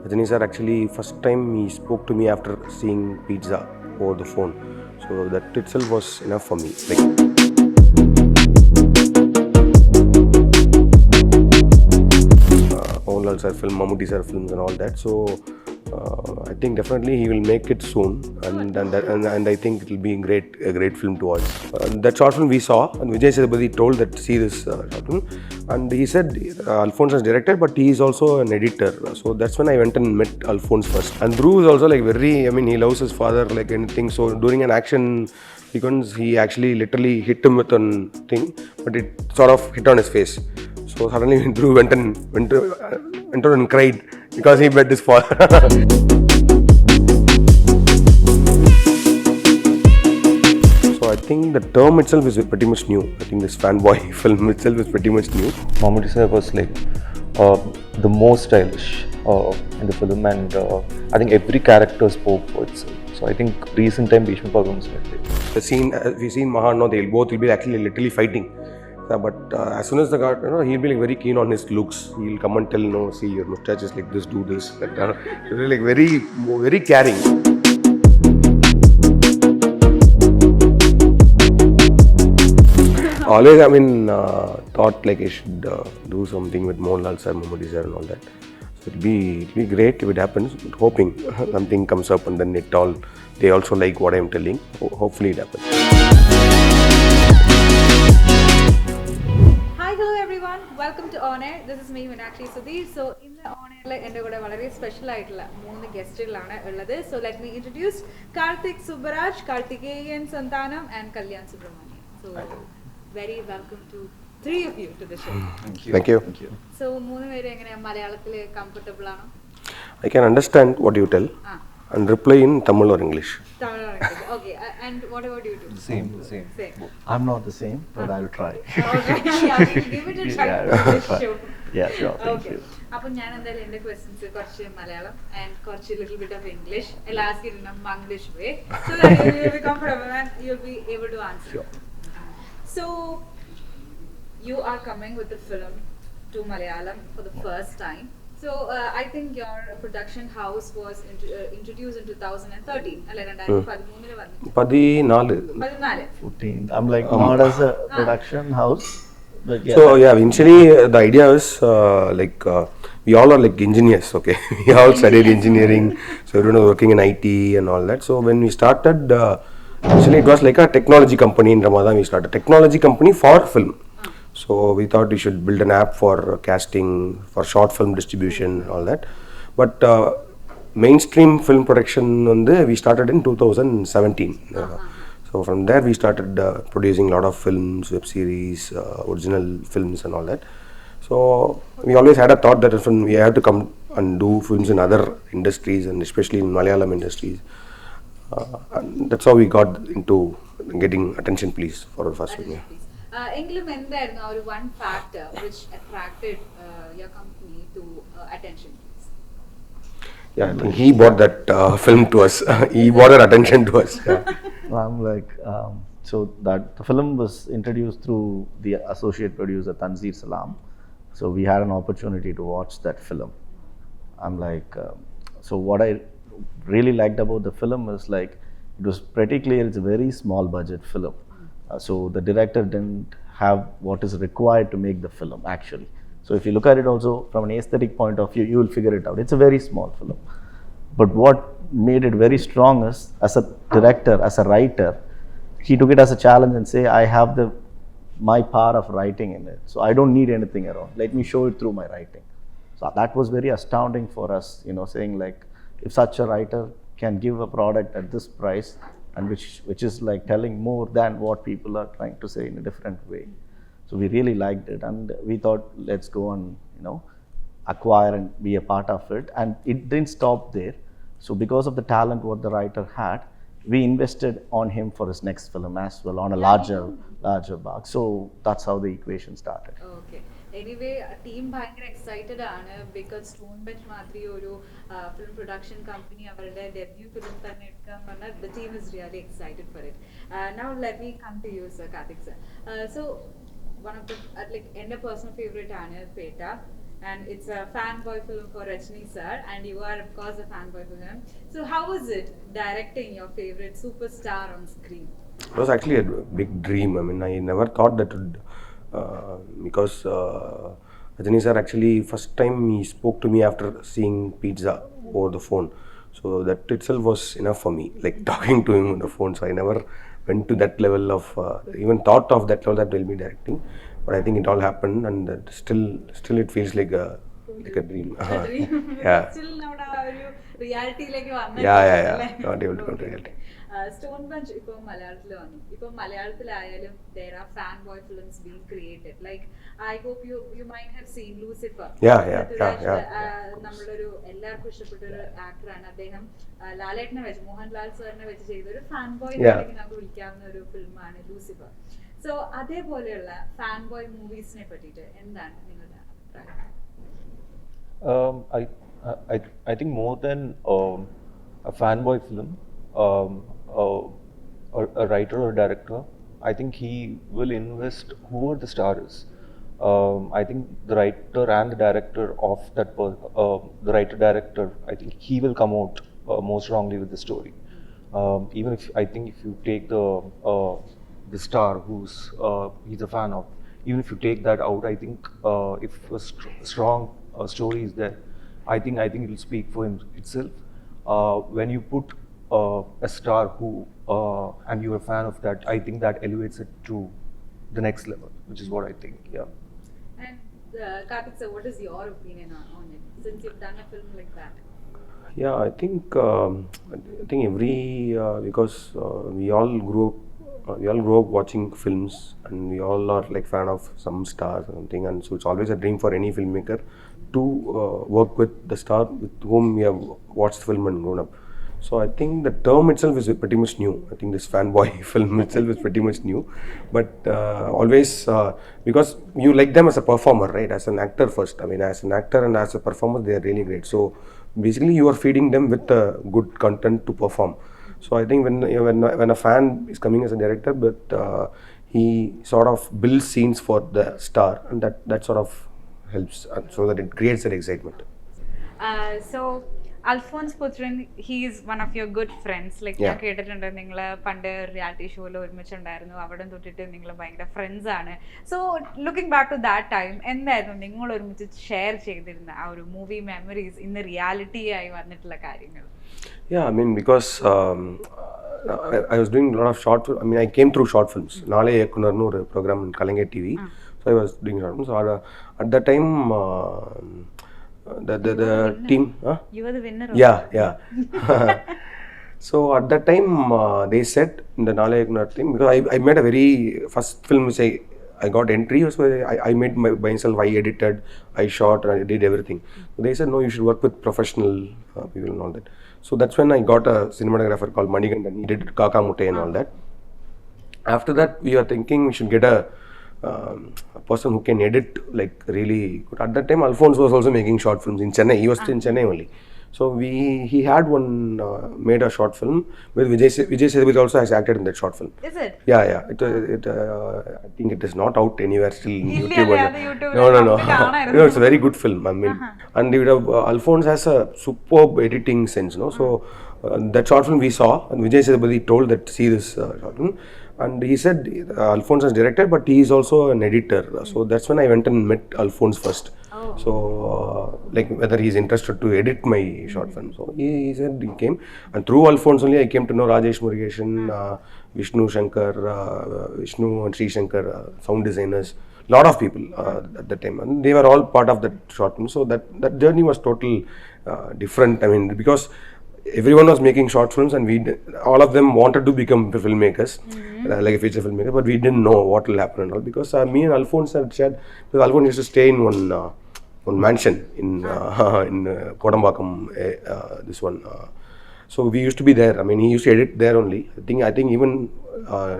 Rajani sir actually first time he spoke to me after seeing Pizza over the phone. So that itself was enough for me. Mohanlal sir film, Mammootty sir films and all that. So I think definitely he will make it soon, and I think it will be a great film to watch. That short film we saw, and Vijay Sethupathi told that see this short film, and he said Alphonse has directed, but he is also an editor. So that's when I went and met Alphonse first. And Dhruv is also like very, I mean, he loves his father like anything. So during an action sequence, he actually literally hit him with an thing, but it sort of hit on his face. So suddenly Dhruv went on and cried because he met his father. So I think the term itself is pretty much new. I think this fanboy film itself is pretty much new. Mammootty sir was like the most stylish in the film, and I think every character spoke for itself. So I think recent time Bhishma Parvam is my favorite. The scene, we've seen Mahan, no, they'll both will be actually literally fighting. But as soon as the guy, he'll be like very keen on his looks. He'll come and tell, no, see your mustache is like this, do this. He'll be like very caring. Always, I mean, thought like I should do something with Mohanlal sir, Mammootty sir, and all that. So it'll be great if it happens. But hoping something comes up and then they also like what I'm telling. Hopefully it happens. Hello everyone, welcome to On Air. This is me, Meenakshi Sudhir. So in the On Air, എൻ്റെ കൂടെ വളരെ special ആയിട്ടുള്ള 3 ഗസ്റ്റുകളാണ് ഉള്ളത്. So let me introduce Karthik Subbaraj, Karthikeyan Santanam and Kalyan Subramanian. So very welcome to 3 of you to the show. Thank you. So 3 പേര് എങ്ങനെയാ മലയാളത്തിൽ comfortable ആണോ? I can understand what you tell and reply in Tamil or English. Tamil or English. Okay. And what about you two? Same. I'm not the same, but I'll try. Okay. Yeah, we'll give it a try for this show. Yeah, sure. Thank you. അപ്പോൾ ഞാൻ എന്തായാലും എൻ്റെ questions കുറച്ച് Malayalam and കുറച്ച് little bit of English I'll ask it in a Manglish way so that you'll be comfortable and you'll be able to answer. Sure. So you are coming with the film to Malayalam for the first time. So I think your production house was introduced in 2013. അല്ല 2013 വന്നു. 14. 14. I'm like not as a production house, but yeah. So yeah, initially the idea is we all are like engineers, okay? We all studied engineering, so everyone was working in IT and all that. So when we started, actually it was like a technology company in Ramadan. We started a technology company for film. So we thought we should build an app for casting, for short film distribution and all that. But mainstream film production we started in 2017. So from there we started producing a lot of films, web series, original films and all that. So we always had a thought that we have to come and do films in other industries and especially in Malayalam industries. And that's how we got into getting attention please for our first film. Yeah. എങ്കിലും എന്തായിരുന്നു ആ ഒരു one factor which attracted your company to attention please? Yeah, I think he brought that film to us. He brought that attention to us. Yeah. I'm like, so that the film was introduced through the associate producer Tanzir Salam. So we had an opportunity to watch that film. I'm like, so what I really liked about the film is like, it was pretty clear it's a very small budget film. So the director didn't have what is required to make the film actually. So if you look at it also from an aesthetic point of view, you will figure it out. It's a very small film. But what made it very strong is, as a director, as a writer, he took it as a challenge and say, I have my power of writing in it. So I don't need anything around. Let me show it through my writing. So that was very astounding for us, saying like, if such a writer can give a product at this price, and which is like telling more than what people are trying to say in a different way. So we really liked it, and we thought, let's go and acquire and be a part of it. And it didn't stop there. So because of the talent what the writer had, we invested on him for his next film as well, on a larger bag. So that's how the equation started. Okay. Anyway, team ഭയങ്കര excited ആണ് because Stone Bench മാതിരി ഒരു film production company അവരുടെ debut film തന്നെ എടുക്കാൻ പറഞ്ഞാൽ the team is really excited for it. Now let me come to you sir Karthik sir. So one of the like എൻ്റെ personal favourite ആണ് Petta and it's a fanboy film for Rajni sir, and you are of course a fanboy for him. So how was it directing your favorite superstar on screen? It was actually a big dream. I mean, I never thought that would, because Rajani sir actually first time he spoke to me after seeing Pizza over the phone. So that itself was enough for me, like talking to him on the phone. So I never went to that level of, even thought of that level that will be directing. But I think it all happened, and that still it feels like a dream. Yeah. Still not a reality like you Yeah. Not able to come to reality. Stone Bunch ഇപ്പോൾ മലയാളത്തിൽ വന്നു. ഇപ്പോൾ മലയാളത്തിലായാലും there are fanboy films being created. Like I hope you might have seen Lucifer. Yeah. നമ്മുടെ ഒരു എല്ലാവർക്കും ഇഷ്ടപ്പെട്ട ഒരു ആക്ടറാണ് അദ്ദേഹം. ലാലേട്ടനെ വെച്ച് മോഹൻലാൽ സാറിനെ വെച്ച് ചെയ്ത ഒരു fanboy നമുക്ക് വിളിക്കാവുന്ന ഒരു ഫിലിമാണ് ലൂസിഫർ. സോ അതേപോലെയുള്ള fanboy മൂവീസിനെ പറ്റിയിട്ട് എന്താണ് നിങ്ങളുടെ അഭിപ്രായം? I think more than a fanboy film, or a writer or director, I think he will invest whoever the star is. I think the writer and the director of that the writer director, I think he will come out more strongly with the story. Even if I think if you take the star who's he's a fan of, even if you take that out, I think if a strong story is there, I think it will speak for him itself. When you put a star who and you're a fan of that, I think that elevates it to the next level, which is what I think. Yeah. And Karthik sir, what is your opinion on it, since you've done a film like that? Yeah, I think every because we all grew up watching films, and we all are like fan of some stars or something, and so it's always a dream for any filmmaker to work with the star with whom we have watched the film and grown up. So I think the term itself is pretty much new. I think this fanboy film itself is pretty much new, but always because you like them as a performer, right? As an actor first. I mean, as an actor and as a performer, they are really great. So basically, you are feeding them with good content to perform. So I think when a fan is coming as a director, but he sort of builds scenes for the star, and that sort of helps, so that it creates that excitement. So Alphonse Putran, he is one of your good friends. Like ഞാൻ കേട്ടിട്ടുണ്ട് നിങ്ങൾ പണ്ട് reality ഷോയിൽ ഒരുമിച്ചുണ്ടായിരുന്നു, അവിടെ തൊട്ടിട്ട് നിങ്ങൾ ഭയങ്കര friends ആണ്. So looking back to that time, എന്തായിരുന്നു നിങ്ങൾ ഒരുമിച്ച് ഷെയർ ചെയ്തിരുന്ന ആ ഒരു മൂവി മെമ്മറീസ് ഇന്ന് റിയാലിറ്റി ആയി വന്നിട്ടുള്ള കാര്യങ്ങൾ? Yeah, I mean, because I was doing a lot of short film. I mean, I came through short films. Naale Kunarnu or program in Kalange TV. So I was doing short films. So at that time, the team. You were the winner. Yeah. So at that time, they said in the Naale Kunar thing, because I made a very first film which I got entry. So I made myself. I edited, I shot, and I did everything. So they said, no, you should work with professional people and all that. So that's when I got a cinematographer called Manigandan. He did Kaka Mutte and all that. After that, we were thinking we should get a person who can edit like really good. At that time, Alphonse was also making short films in Chennai. He was still in Chennai only. So he had one made a short film with Vijay Sethupathi also has acted in that short film. Is it? Yeah. I think it is not out anywhere still in YouTube. No. No, it's a very good film. I mean, and you would have, Alphonse has a superb editing sense, no? So that short film we saw, and Vijay Sethupathi told that see this short film, and he said Alphonse has directed, but he is also an editor. So that's when I went and met Alphonse first. So like whether he's interested to edit my short film. So he said he came, and through Alphonse only I came to know Rajesh Murugesan, Vishnu and Sri Shankar, sound designers, lot of people at that time, and they were all part of that short film. So that journey was total different. I mean, because everyone was making short films, and all of them wanted to become filmmakers, like a feature filmmaker, but we didn't know what will happen and all, because me and Alphonse had shared, because Alphonse used to stay in one mansion in Kodambakam, this one. So we used to be there. I mean, he used to edit there only. I think even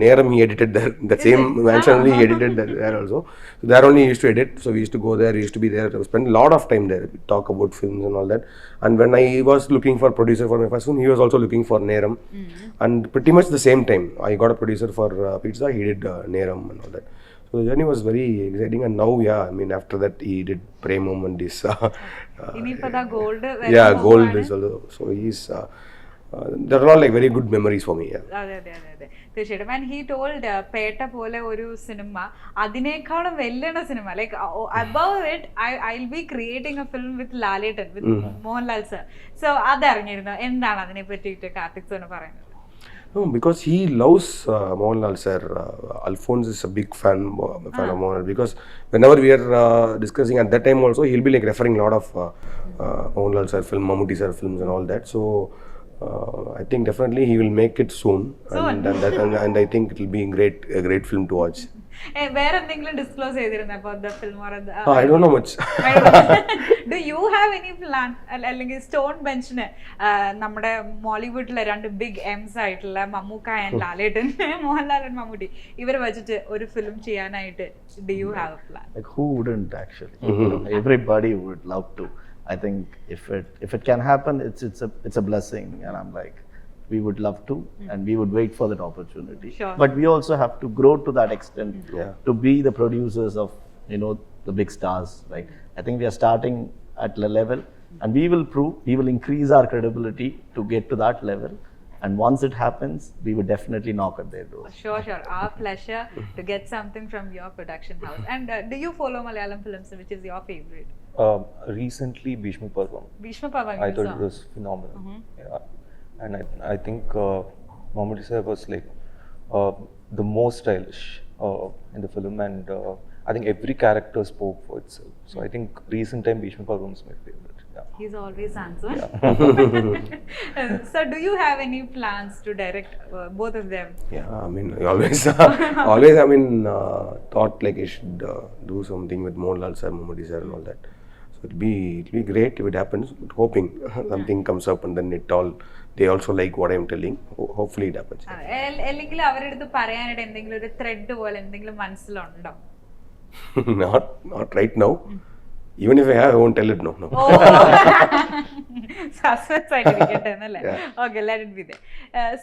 Neram he edited there. The same mansion only he edited there also. So there only he used to edit. So we used to go there. We used to be there. Spend a lot of time there. We talk about films and all that. And when I was looking for producer for my first film, he was also looking for Neram. And pretty much the same time, I got a producer for Pizza. He did Neram and all that. So So the journey was very exciting, and now, yeah, I mean, after that, he did Premam and this. gold. Yeah, gold is also. So he's. There are all like very good memories for me. Yeah. അതെ തീർച്ചയായിട്ടും. And he told Pettah പോലെ ഒരു സിനിമ അതിനേക്കാളും വെല്ലണ സിനിമ like above it I will be creating a film with Lalettan with Mohanlal sir. So അതറിഞ്ഞിരുന്നു. എന്താണ് അതിനെ പറ്റിയിട്ട് കാർത്തിക് സാറിന് പറയുന്നത്? No, because he loves Mohanlal sir. Alphonse is a big fan of Mohanlal, because whenever we are discussing at that time also, he'll be like referring a lot of Mohanlal sir film, Mammootty sir films and all that. So I think definitely he will make it soon. And I think it will be a great film to watch. വേറെ എന്തെങ്കിലും disclose ചെയ്തിരുന്നു about the film or I don't know much. Do you have any plan? അല്ലെങ്കിൽ Stone ബെഞ്ചിന് നമ്മുടെ മോളിവുഡിലെ രണ്ട് big M's ആയിട്ടുള്ള Mammukka and Lalettan, Mohanlal and Mammootty, ഇവരെ വെച്ചിട്ട് ഒരു ഫിലിം ചെയ്യാനായിട്ട് do you have a plan? Like who wouldn't actually? Everybody would love to. I think if it can happen, it's a blessing, and I'm like, we would love to, and we would wait for that opportunity. Sure. But we also have to grow to that extent to be the producers of the big stars. Like I think we are starting at a level, and we will increase our credibility to get to that level. And once it happens, we would definitely knock at their doors. Sure. Our pleasure to get something from your production house. And do you follow Malayalam films? Which is your favorite? Recently, Bhishma Parvam. Bhishma Parvam. I thought it was phenomenal. Yeah. And I think Mammootty sir was like the most stylish in the film, and I think every character spoke for itself. So I think recent time Bhishma Parvam is my favorite. Yeah. He's always handsome. So do you have any plans to direct both of them? Yeah, I mean, I always, thought like I should do something with Mohanlal sir, Mammootty sir, and all that. So it'll be great if it happens. But hoping something comes up, and then they also like what I'm telling. Hopefully it happens. അല്ലെങ്കിൽ അവരുടെ അടുത്ത് പറയാനായിട്ട് എന്തെങ്കിലും ഒരു thread പോലെ എന്തെങ്കിലും മനസ്സിലുണ്ടോ? Not right now. Even if I have, I won't tell it. No. Suspense ആയിട്ടിരിക്കട്ടെ എന്നല്ലേ? Okay, let it be there.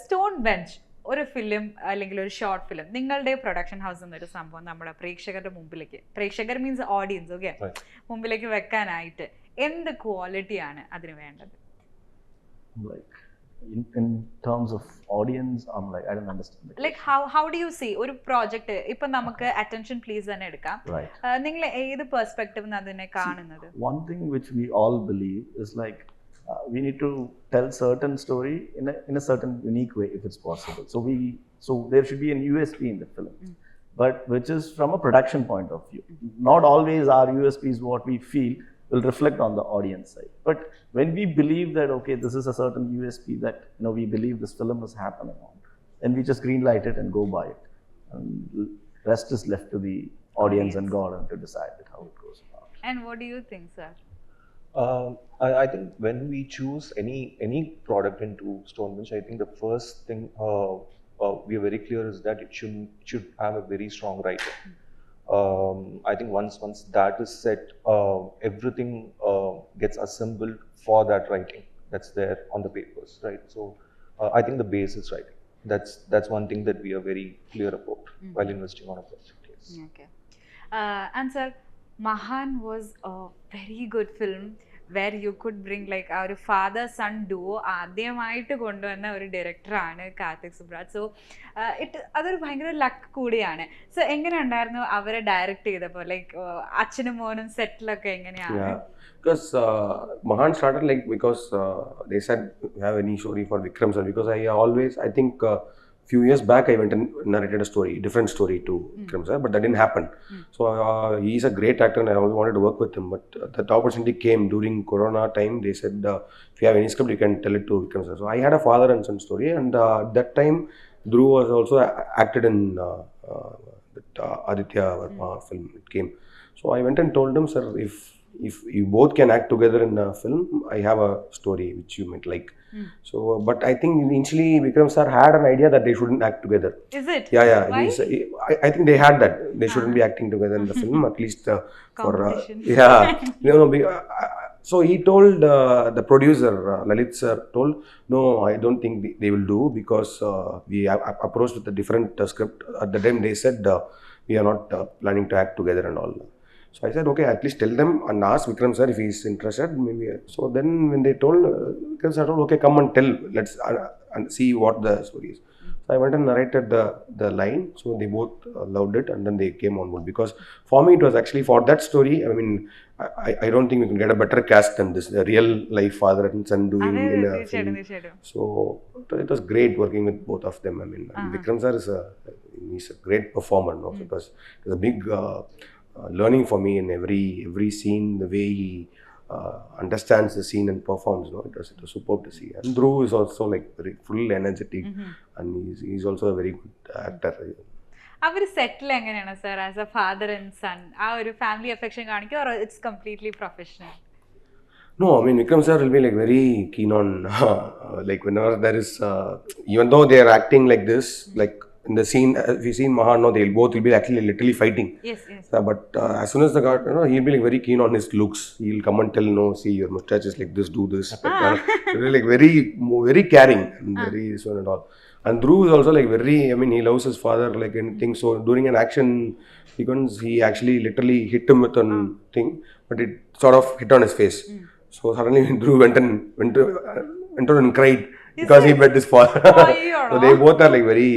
Stone Bench ഒരു ഫിലിം അല്ലെങ്കിൽ ഒരു ഷോർട്ട് ഫിലിം നിങ്ങളുടെ പ്രൊഡക്ഷൻ ഹൗസ് എന്നൊരു സംഭവം നമ്മുടെ പ്രേക്ഷകരുടെ മുമ്പിലേക്ക്, പ്രേക്ഷകർ മീൻസ് ഓഡിയൻസ്, ഓക്കെ, മുമ്പിലേക്ക് വെക്കാനായിട്ട് എന്ത് ക്വാളിറ്റിയാണ് അതിന് വേണ്ടത്? Like in terms of audience, I'm like, I don't understand. Like how do you see ഒരു പ്രോജക്റ്റ് ഇപ്പൊ നമുക്ക് അറ്റൻഷൻ പ്ലീസ് തന്നെ എടുക്കാം, നിങ്ങൾ ഏത് പെർസ്പെക്റ്റീവ് അതിനെ കാണുന്നത്? One thing which we all believe is like we need to tell certain story in a certain unique way if it's possible. So there should be an USP in the film, but which is from a production point of view. Not always our USP is what we feel will reflect on the audience side. But when we believe that, okay, this is a certain USP that we believe this film is happening on, then we just green light it and go by it. And rest is left to the audience and God and to decide how it goes about. And what do you think, sir? I think when we choose any product into Stone Bench, I think the first thing we are very clear is that it should have a very strong writer. I think once that is set, everything gets assembled for that writing that's there on the papers, right? So I think the base is writing. That's one thing that we are very clear about while investing on a project. Yes. Okay. And sir, Mahan was a very good film where you could bring like our father son duo ആദ്യമായിട്ട് കൊണ്ടുവന്ന ഒരു ഡയറക്ടറാണ് Karthik Subraj. So അതൊരു ഭയങ്കര luck കൂടിയാണ്. So എങ്ങനെ ഉണ്ടായിരുന്നു അവരെ ഡയറക്ട് ചെയ്തപ്പോൾ, ലൈക്ക് അച്ഛനും മോനും സെറ്റിലൊക്കെ എങ്ങനെയാണ്? Because Mahan started like because they said we have any story for Vikram sir, because I think few years back I went and narrated a different story to Vikram sir, but that didn't happen. So he's a great actor and I always wanted to work with him, but that opportunity came during Corona time. They said if you have any script you can tell it to Vikram sir. So I had a father and son story, and that time Dhruv was also acted in that Aditya Verma film. It came. So I went and told him, sir, if you both can act together in a film, I have a story which you might like. So, but I think initially Vikram sir had an idea that they shouldn't act together. Is it? Yeah. Why? I think they had that they shouldn't be acting together in the film, at least for so he told the producer Lalit sir told, no, I don't think they will do, because we approached with a different script. At the time they said we are not planning to act together and all. So I said, okay, at least tell them and ask Vikram sir if he is interested. Maybe. So then when they told, Vikram sir told, okay, come and tell, let's and see what the story is. So I went and narrated the line. So they both loved it, and then they came on board. Because for me, it was actually for that story. I mean, I don't think we can get a better cast than this. The real life father and son doing in a film. So it was great working with both of them. I mean, Vikram sir he's a great performer. No? So it was a big learning for me in every scene, the way he understands the scene and performs. No, it was superb to see. And Dhruv is also like very full energetic, and he's also a very good actor. അവർ സെറ്റിൽ എങ്ങനെയാണ് sir as a father and son? ആ ഒരു family affection കാണിക്കുക, or it's completely professional? No, I mean Vikram sir will be like very keen on like whenever there is even though they are acting like this, like in the scene, if you see in Mahan, no, they'll both will be actually literally fighting. Yes, yes. But as soon as the guy, he'll be like very keen on his looks. He'll come and tell, no, see your mustache is like this, do this. Really like very caring and very so and all. And Dhruv is also like very, I mean, he loves his father like anything. So during an action sequence, he actually literally hit him with a thing, but it sort of hit on his face. So suddenly Dhruv went on and cried because he met his father. So they both are like very,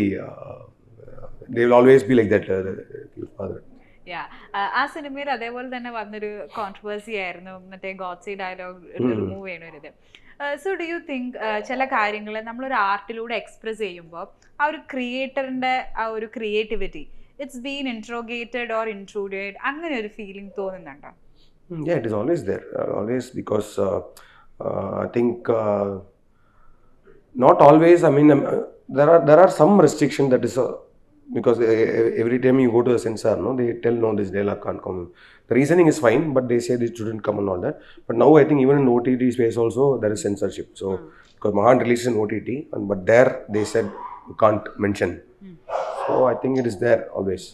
they will always be like that, father. ആ സിനിമയിൽ അതേപോലെ തന്നെ വന്നൊരു controversy ആയിരുന്നു മറ്റേ ഗോഡ്സി dialogue remove ചെയ്യണത്. So do you think ചില കാര്യങ്ങൾ നമ്മളൊരു ആർട്ടിലൂടെ എക്സ്പ്രസ് ചെയ്യുമ്പോൾ ആ ഒരു ക്രിയേറ്ററിന്റെ ആ ഒരു ക്രിയേറ്റിവിറ്റി ഇറ്റ്സ് ബീൻ ഇൻട്രോഗേറ്റഡ് ഓർ ഇൻട്രൂഡഡ്, അങ്ങനെ ഒരു ഫീലിംഗ് തോന്നുന്നുണ്ടോ? Yeah, it is always there, always, because I think not always. I mean, there are some restriction that is because every time you go to a censor, no, they tell no, this dialogue can't come. The reasoning is fine, but they say this shouldn't come and all that. But now I think even in OTT space also there is censorship. So because Mahan released in OTT, but there they said you can't mention. So I think it is there always.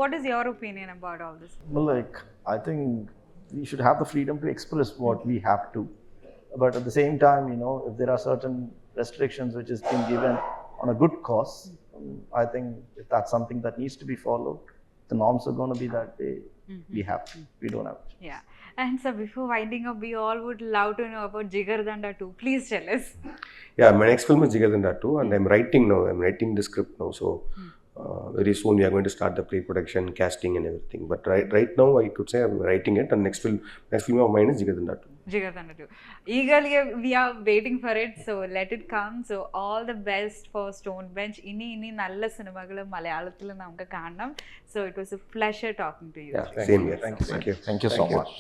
What is your opinion about all this? Well, like, I think we should have the freedom to express what we have to. But at the same time, if there are certain restrictions which is being given on a good cause, I think if that's something that needs to be followed, the norms are going to be that way. We have to. We don't have to. Yeah. And so before winding up, we all would love to know about Jigardanda 2. Please tell us. Yeah, my next film is Jigardanda 2, and I'm writing now. I'm writing the script now. So very soon we are going to start the pre-production, casting and everything. But right now I could say I'm writing it, and next film of mine is Jigardanda 2. Jigardanda 2. Eagerly we are waiting for it, so let it come. So all the best for Stone Bench. Ini nalla cinemagal Malayalathilu namukku kannam. So it was a pleasure talking to you. Yeah, same here. Thank you so much.